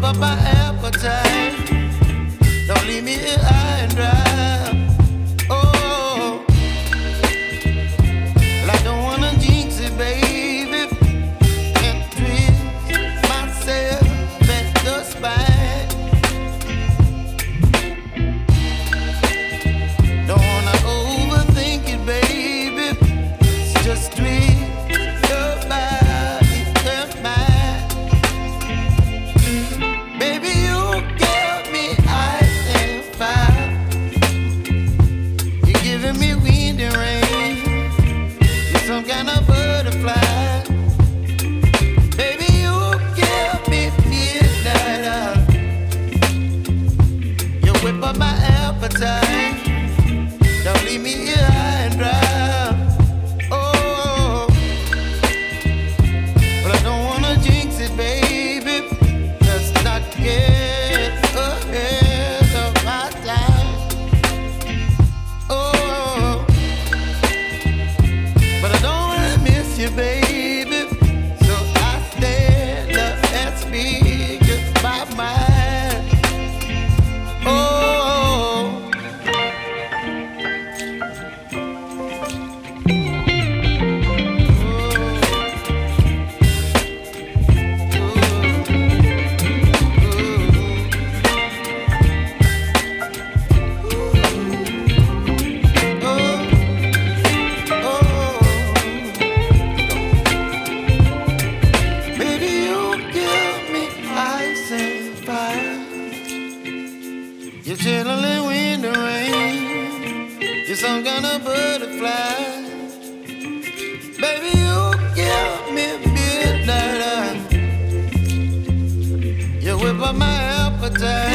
whip up my appetite. Don't leave me here high and dry. Oh, well, I don't wanna jinx it, baby, and twist myself at the spine. Don't wanna overthink it, baby. It's just twist your body and mine. Baby, you give me ice and fire. You're giving me wind and rain. You're some kind of butterfly. Baby, you give me midnight. You whip up my appetite. Don't leave me here high and dry. Oh, but I don't wanna jinx it, baby. Let's not get ahead of my time. Oh, but I don't wanna miss you, baby. So I stand up and speak just my mind. Oh. Baby, you give me ice and fire. You're chilling wind and rain. You're some kind of butterfly. Baby, you give me midnight. You whip up my appetite.